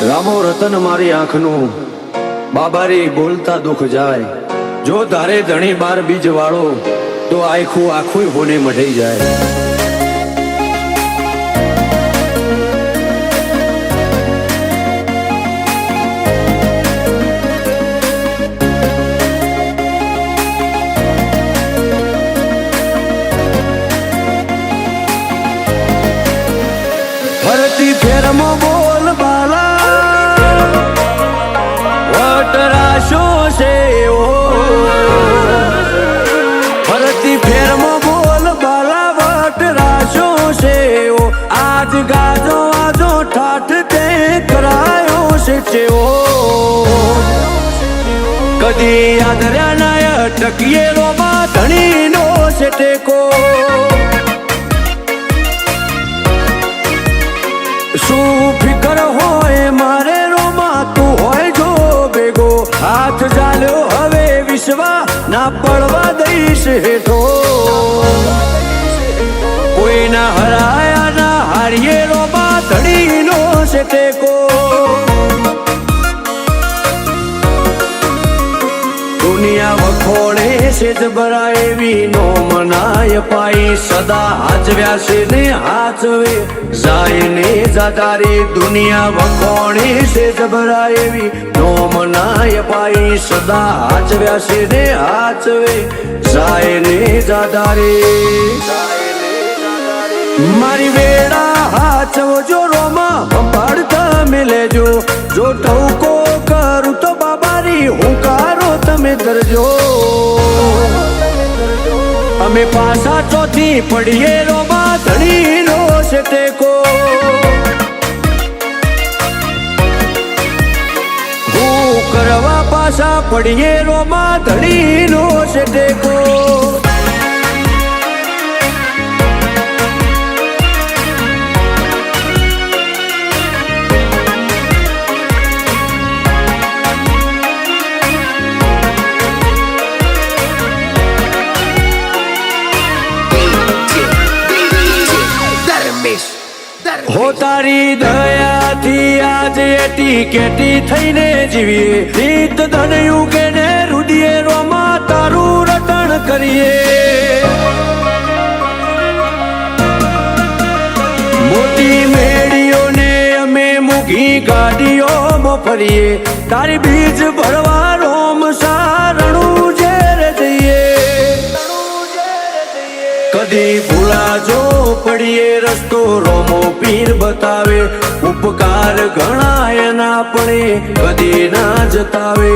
રામો રતન મારી આંખનું બાબારી બોલતા દુખ જાય, જો ધારે ધણી બાર બીજ વાળો તો આખું આખું હોને મઢી જાય। ફરતી ફેરમો બોલ બાલા વટરાશો છે ઓ, ફરતી ફેરમો બોલ બાલા વટરાશો છે ઓ, આજ ગાજો આજો ઠાઠ તે કરાયો છે ચેવો, કદી આદર્યા નાય ટકીએ રોમા ધણીનો છે ટેકો। શું ફિકર હોય મારે રોમા તું હોય જો ભેગો, હાથ ચાલ્યો હવે વિશ્વા ના પડવા દઈશ હેઠો, કોઈના હરાયા ના હારીએ રોમા ધણીનો છે ટેકો। દુનિયા વખોડે છે જબરા એવી નો મનાય પાઈ, સદા હાચવ્યા છે ને હાચવે જાય ને જાતારી, દુનિયા વખોડે છે જબરા એવી નો મનાય પાઈ, સદા હાચવ્યા છે ને હાચવે જાય ને જાતારી। મારી વેળા હાચવો જો રોમા સંભાળતા મેલેજો, જો ટવકો કરું તો બાબારી હુંકારો તમે કરજો, અમે પાછા ચોથી પડીએ રોમા ધણીનો છે ટેકો, હું કરવા પાછા પડીએ રોમા ધણીનો છે ટેકો। હો તારી દયાથી આજે એટી કેટી થઈને જીવીએ, રીત ધનયું કે ને રુદીએ રોમા તારું રટણ કરીએ, મોટી મેળીઓને અમે મૂકી ગાડીઓમાં ફરીએ, તારી બીજ ભરવા રોમ સારણું ઝેર જઈએ, કદી ભૂલા જો પડીએ રસ્તો રોમો પીર બતાવે, ઉપકાર ઘણા એના પડે કદી ના જતાવે,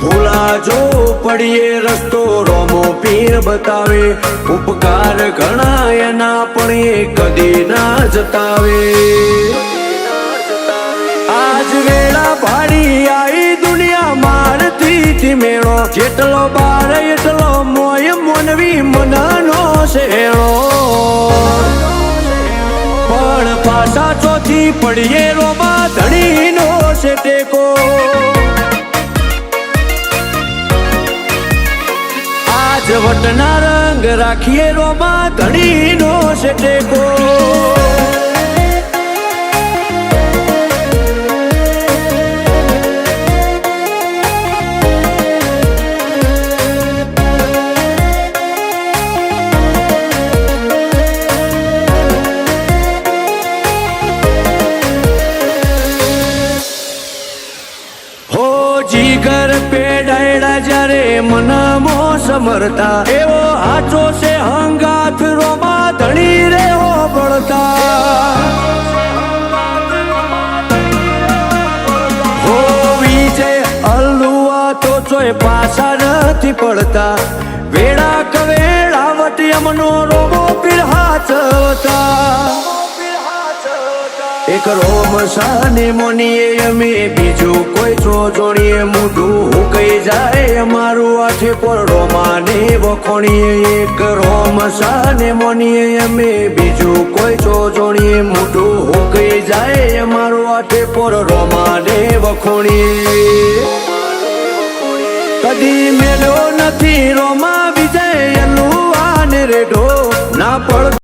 ભૂલા જો પડીએ રસ્તો રોમો પીર બતાવે, ઉપકાર ઘણા એના પડે કદી ના જતાવે। આજ વેળા ભાડી આઈ દુનિયા મારથી મેળો, જેટલો બાર એટલો મોય મોનવી મનનો શેળો, પણ પાછા ચોથી પડીએ રોમા ધણીનો છે ટેકો, આજ વટના રંગ રાખીએ રોમા ધણીનો છે ટેકો। જીગર પેડાયડા જ્યારે મનમો સમરતા, એવો હાચો છે હંગાથ રોમા ધણી રે હો બળતા, હો વિજય અલ્લુઆ તો ચોય પાછા નથી પડતા, વેળા કવેળાવટ યમનો રોમો પીર હાચવતા, એક રોમ સાને મોનીએ અમે બીજું કોઈ છો જોણીએ, મોઢું હુકાઈ જાય અમારું આઠે પર રોમાને વખોણીએ, એક રોમ સાને મોનીએ અમે બીજું કોઈ છો જોણીએ, મોઢું હુકાઈ જાય અમારું આઠે પર રોમાને વખોણીએ, કદી મેળ્યો નથી રોમા વિજય અલ્લુઆને રેઢો ના પડ